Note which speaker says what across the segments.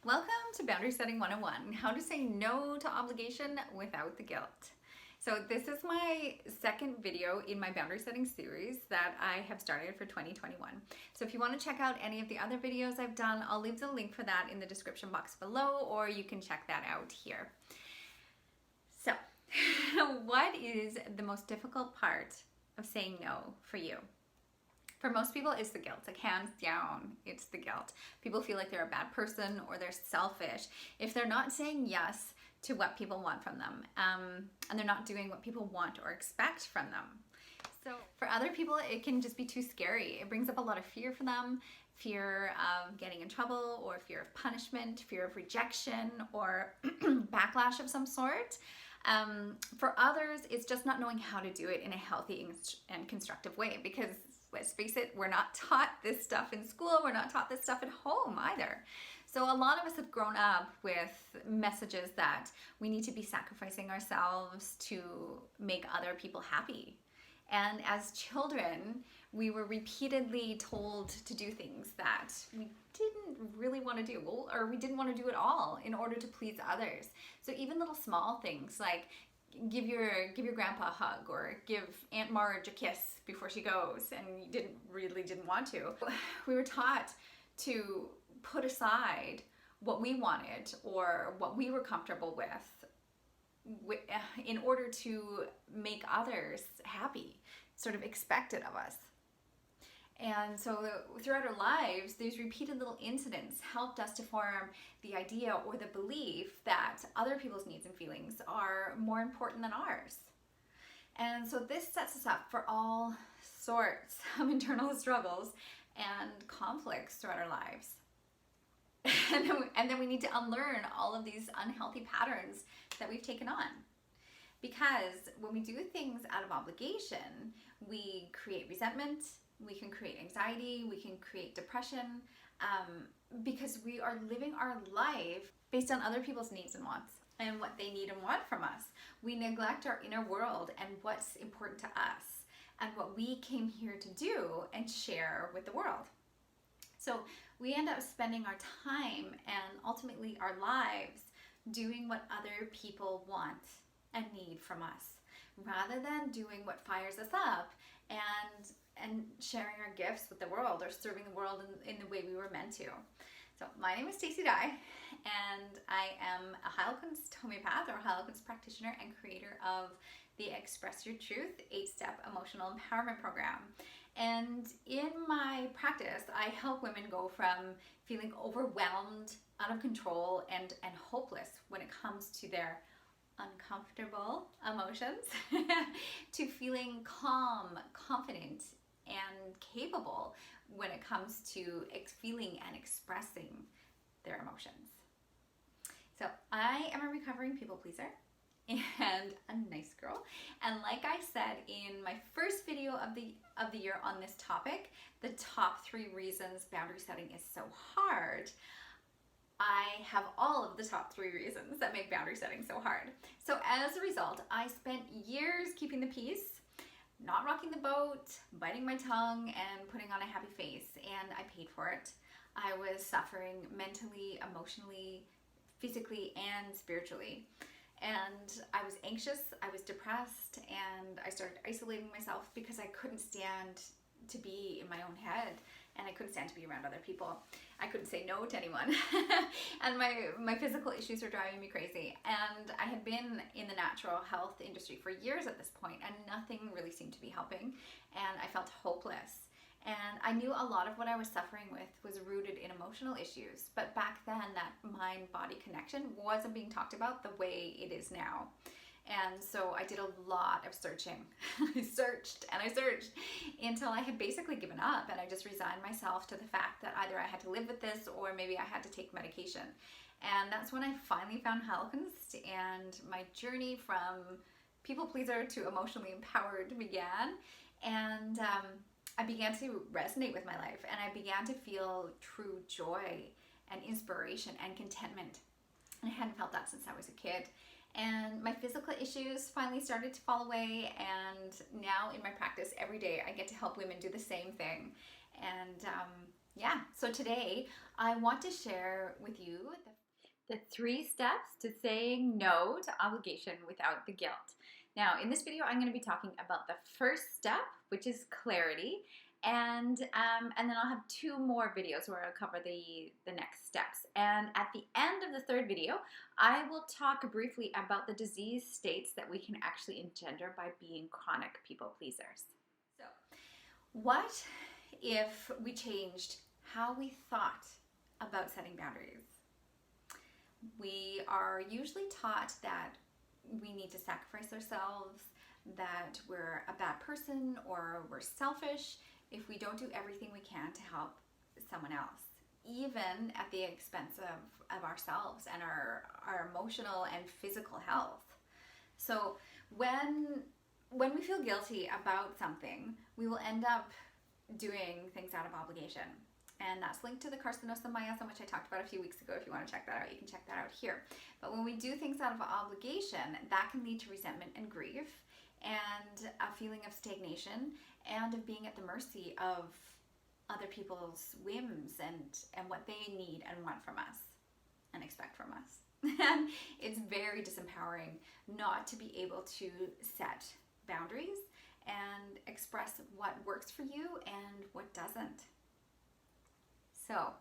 Speaker 1: Welcome to Boundary Setting 101, how to say no to obligation without the guilt. So this is my second video in my boundary setting series that I have started for 2021. So if you want to check out any of the other videos I've done, I'll leave the link for that in the description box below, or you can check that out here. So what is the most difficult part of saying no for you? For most people, it's the guilt. Like, hands down, it's the guilt. People feel like they're a bad person or they're selfish if they're not saying yes to what people want from them, and they're not doing what people want or expect from them. So for other people, it can just be too scary. It brings up a lot of fear for them, fear of getting in trouble, or fear of punishment, fear of rejection, or backlash of some sort. For others, it's just not knowing how to do it in a healthy and constructive way, because let's face it, we're not taught this stuff in school. We're not taught this stuff at home either. So a lot of us have grown up with messages that we need to be sacrificing ourselves to make other people happy. And as children, we were repeatedly told to do things that we didn't really want to do, or we didn't want to do at all in order to please others. So even little small things like give your grandpa a hug, or give Aunt Marge a kiss before she goes, and you really didn't want to. We were taught to put aside what we wanted or what we were comfortable with in order to make others happy, sort of expected of us. And so throughout our lives, these repeated little incidents helped us to form the idea or the belief that other people's needs and feelings are more important than ours. And so this sets us up for all sorts of internal struggles and conflicts throughout our lives. And then we need to unlearn all of these unhealthy patterns that we've taken on. Because when we do things out of obligation, we create resentment, we can create anxiety, we can create depression, because we are living our life based on other people's needs and wants and what they need and want from us. We neglect our inner world and what's important to us and what we came here to do and share with the world. So we end up spending our time and ultimately our lives doing what other people want and need from us, rather than doing what fires us up and sharing our gifts with the world, or serving the world in the way we were meant to. So my name is Stacey, and I am a Heilkunst homeopath, or Heilkunst practitioner, and creator of the Express Your Truth 8-step emotional empowerment program. And in my practice, I help women go from feeling overwhelmed, out of control, and hopeless when it comes to their uncomfortable emotions to feeling calm, confident, and capable when it comes to feeling and expressing their emotions. So I am a recovering people pleaser and a nice girl, and like I said in my first video of the year on this topic, the top 3 reasons boundary setting is so hard, I have all of the top 3 reasons that make boundary setting so hard. So as a result, I spent years keeping the peace, not rocking the boat, biting my tongue, and putting on a happy face, and I paid for it. I was suffering mentally, emotionally, physically, and spiritually. And I was anxious, I was depressed, and I started isolating myself because I couldn't stand to be in my own head, and I couldn't stand to be around other people. I couldn't say no to anyone. And my physical issues were driving me crazy. And I had been in the natural health industry for years at this point, and nothing really seemed to be helping. And I felt hopeless. And I knew a lot of what I was suffering with was rooted in emotional issues. But back then, that mind-body connection wasn't being talked about the way it is now. And so I did a lot of searching. I searched and I searched until I had basically given up, and I just resigned myself to the fact that either I had to live with this or maybe I had to take medication. And that's when I finally found Heilkunst, and my journey from people pleaser to emotionally empowered began. And I began to resonate with my life, and I began to feel true joy and inspiration and contentment. And I hadn't felt that since I was a kid. And my physical issues finally started to fall away, and now in my practice every day I get to help women do the same thing. And Yeah, so today I want to share with you the 3 steps to saying no to obligation without the guilt. Now, in this video, I'm going to be talking about the first step, which is clarity, and then I'll have 2 more videos where I'll cover the next steps. And at the end of the 3rd video, I will talk briefly about the disease states that we can actually engender by being chronic people pleasers. So, what if we changed how we thought about setting boundaries? We are usually taught that we need to sacrifice ourselves, that we're a bad person or we're selfish if we don't do everything we can to help someone else, even at the expense of ourselves and our emotional and physical health. So when we feel guilty about something, we will end up doing things out of obligation. And that's linked to the carcinosomiasm, which I talked about a few weeks ago. If you want to check that out, you can check that out here. But when we do things out of obligation, that can lead to resentment and grief and a feeling of stagnation and of being at the mercy of other people's whims and what they need and want from us and expect from us. And it's very disempowering not to be able to set boundaries and express what works for you and what doesn't. So,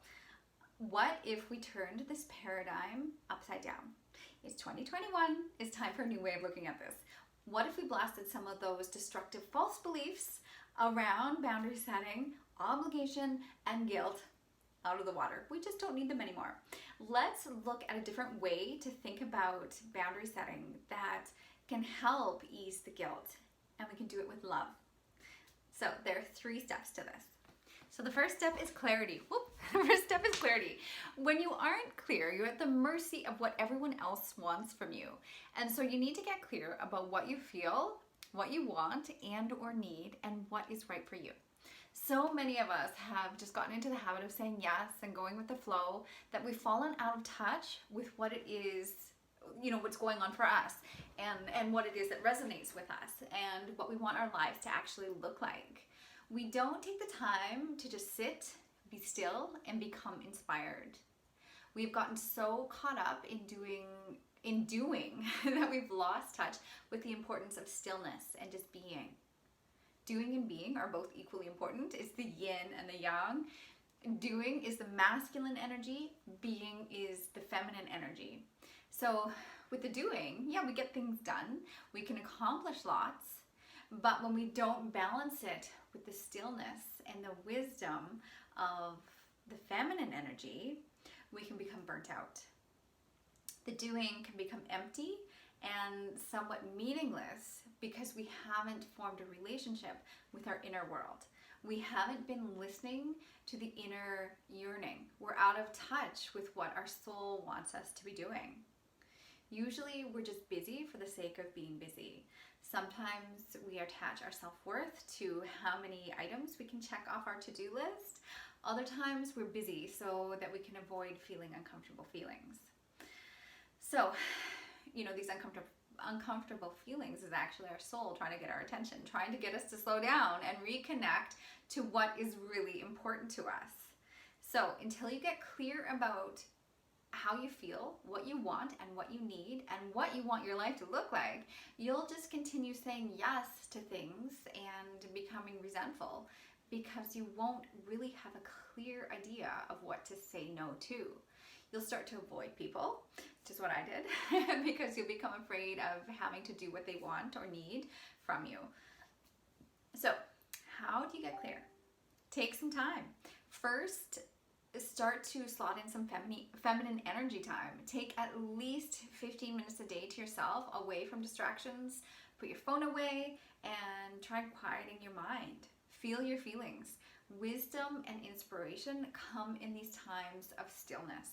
Speaker 1: what if we turned this paradigm upside down? It's 2021, it's time for a new way of looking at this. What if we blasted some of those destructive false beliefs around boundary setting, obligation, and guilt out of the water? We just don't need them anymore. Let's look at a different way to think about boundary setting that can help ease the guilt, and we can do it with love. So there are 3 steps to this. So the first step is clarity. The first step is clarity. When you aren't clear, you're at the mercy of what everyone else wants from you. And so you need to get clear about what you feel, what you want and or need, and what is right for you. So many of us have just gotten into the habit of saying yes and going with the flow that we've fallen out of touch with what it is, what's going on for us and what it is that resonates with us and what we want our lives to actually look like. We don't take the time to just sit, be still, and become inspired. We've gotten so caught up in doing that we've lost touch with the importance of stillness and just being. Doing and being are both equally important. It's the yin and the yang. Doing is the masculine energy, being is the feminine energy. So with the doing, we get things done, we can accomplish lots, but when we don't balance it with the stillness and the wisdom of the feminine energy, we can become burnt out. The doing can become empty and somewhat meaningless because we haven't formed a relationship with our inner world. We haven't been listening to the inner yearning. We're out of touch with what our soul wants us to be doing. Usually we're just busy for the sake of being busy. Sometimes we attach our self-worth to how many items we can check off our to-do list. Other times we're busy so that we can avoid feeling uncomfortable feelings. So, these uncomfortable feelings is actually our soul trying to get our attention, trying to get us to slow down and reconnect to what is really important to us. So until you get clear about how you feel, what you want and what you need and what you want your life to look like, you'll just continue saying yes to things and becoming resentful because you won't really have a clear idea of what to say no to. You'll start to avoid people, which is what I did, because you'll become afraid of having to do what they want or need from you. So how do you get clear? Take some time. First, start to slot in some feminine energy time. Take at least 15 minutes a day to yourself, away from distractions. Put your phone away and try quieting your mind. Feel your feelings. Wisdom and inspiration come in these times of stillness.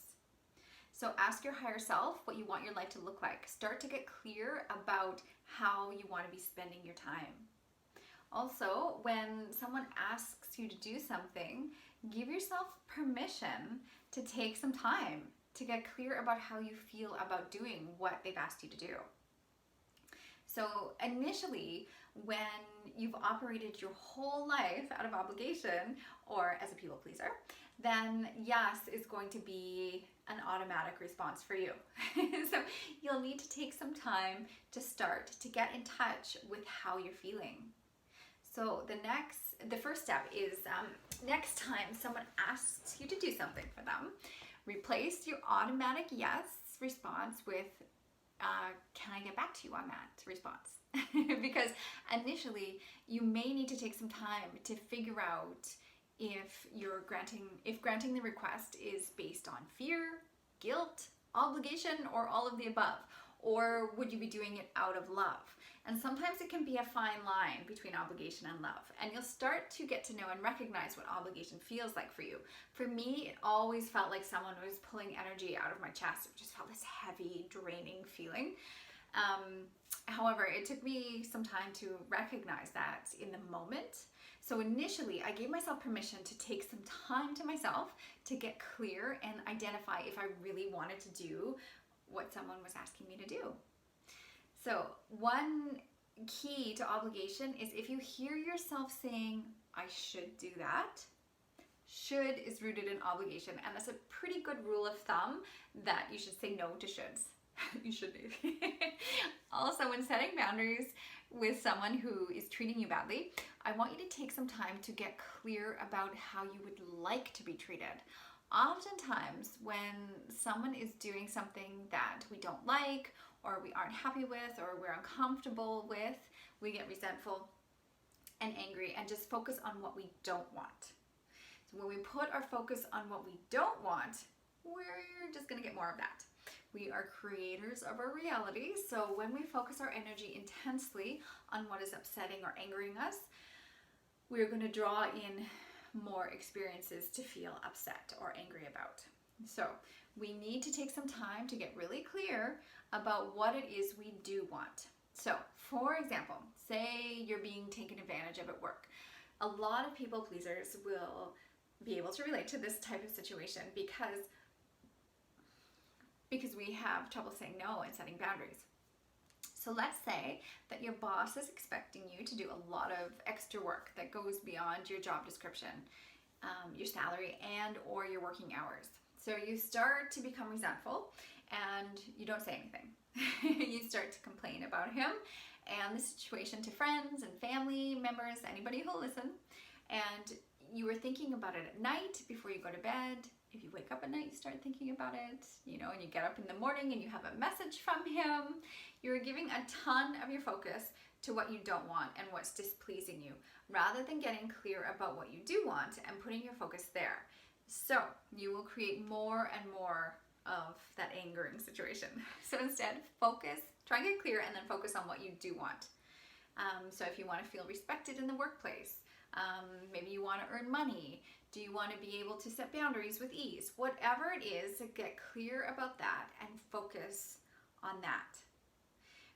Speaker 1: So ask your higher self what you want your life to look like. Start to get clear about how you want to be spending your time. Also, when someone asks you to do something, give yourself permission to take some time to get clear about how you feel about doing what they've asked you to do. So initially, when you've operated your whole life out of obligation or as a people pleaser, then yes is going to be an automatic response for you. So you'll need to take some time to start to get in touch with how you're feeling. So the first step is next time someone asks you to do something for them, replace your automatic yes response with can I get back to you on that response? Because initially you may need to take some time to figure out if granting the request is based on fear, guilt, obligation, or all of the above. Or would you be doing it out of love? And sometimes it can be a fine line between obligation and love. And you'll start to get to know and recognize what obligation feels like for you. For me, it always felt like someone was pulling energy out of my chest. It just felt this heavy, draining feeling. However, it took me some time to recognize that in the moment. So initially, I gave myself permission to take some time to myself to get clear and identify if I really wanted to do what someone was asking me to do. So one key to obligation is if you hear yourself saying, I should do that, should is rooted in obligation. And that's a pretty good rule of thumb that you should say no to shoulds. You should do. Also, when setting boundaries with someone who is treating you badly, I want you to take some time to get clear about how you would like to be treated. Oftentimes, when someone is doing something that we don't like, or we aren't happy with, or we're uncomfortable with, we get resentful and angry and just focus on what we don't want. So when we put our focus on what we don't want, we're just going to get more of that. We are creators of our reality, so when we focus our energy intensely on what is upsetting or angering us, we're going to draw in more experiences to feel upset or angry about. So we need to take some time to get really clear about what it is we do want. So for example, say you're being taken advantage of at work. A lot of people pleasers will be able to relate to this type of situation because we have trouble saying no and setting boundaries. So let's say that your boss is expecting you to do a lot of extra work that goes beyond your job description, your salary, and or your working hours. So you start to become resentful and you don't say anything. You start to complain about him and the situation to friends and family members, anybody who'll listen. And you were thinking about it at night before you go to bed. If you wake up at night, you start thinking about it, and you get up in the morning and you have a message from him. You're giving a ton of your focus to what you don't want and what's displeasing you, rather than getting clear about what you do want and putting your focus there. So you will create more and more of that angering situation. So instead, try and get clear and then focus on what you do want. So if you want to feel respected in the workplace, maybe you want to earn money. Do you want to be able to set boundaries with ease? Whatever it is, get clear about that and focus on that.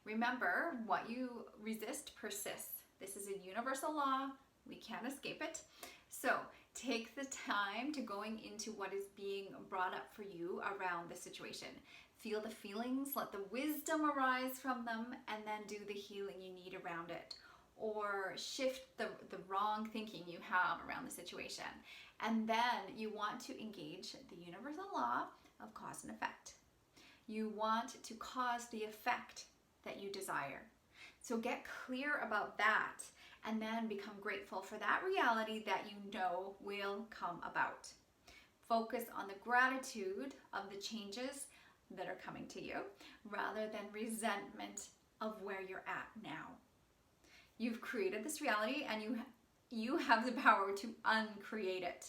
Speaker 1: Remember, what you resist persists. This is a universal law. We can't escape it. So take the time to going into what is being brought up for you around the situation. Feel the feelings, let the wisdom arise from them, and then do the healing you need around it. Or shift the wrong thinking you have around the situation. And then you want to engage the universal law of cause and effect. You want to cause the effect that you desire. So get clear about that and then become grateful for that reality that you know will come about. Focus on the gratitude of the changes that are coming to you rather than resentment of where you're at now. You've created this reality and you have the power to uncreate it.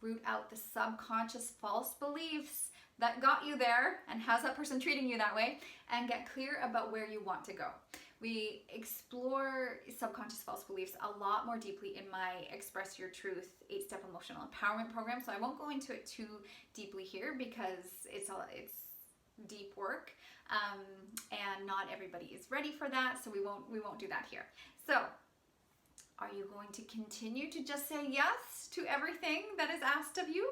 Speaker 1: Root out the subconscious false beliefs that got you there and has that person treating you that way, and get clear about where you want to go. We explore subconscious false beliefs a lot more deeply in my Express Your Truth 8-Step Emotional Empowerment program, so I won't go into it too deeply here because it's deep work, and not everybody is ready for that, so we won't do that here. So are you going to continue to just say yes to everything that is asked of you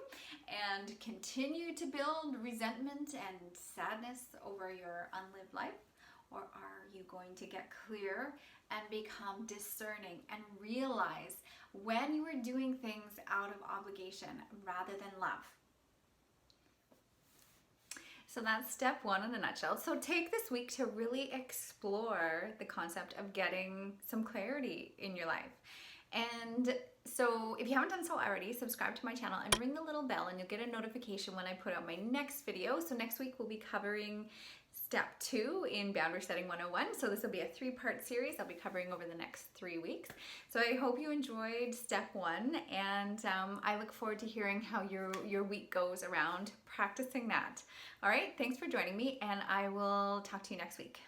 Speaker 1: and continue to build resentment and sadness over your unlived life? or are you going to get clear and become discerning and realize when you are doing things out of obligation rather than love? So that's step one in a nutshell. So take this week to really explore the concept of getting some clarity in your life. And so if you haven't done so already, subscribe to my channel and ring the little bell and you'll get a notification when I put out my next video. So next week we'll be covering step 2 in Boundary Setting 101. So this will be a 3-part series I'll be covering over the next 3 weeks. So I hope you enjoyed step 1, and I look forward to hearing how your week goes around practicing that. All right, thanks for joining me, and I will talk to you next week.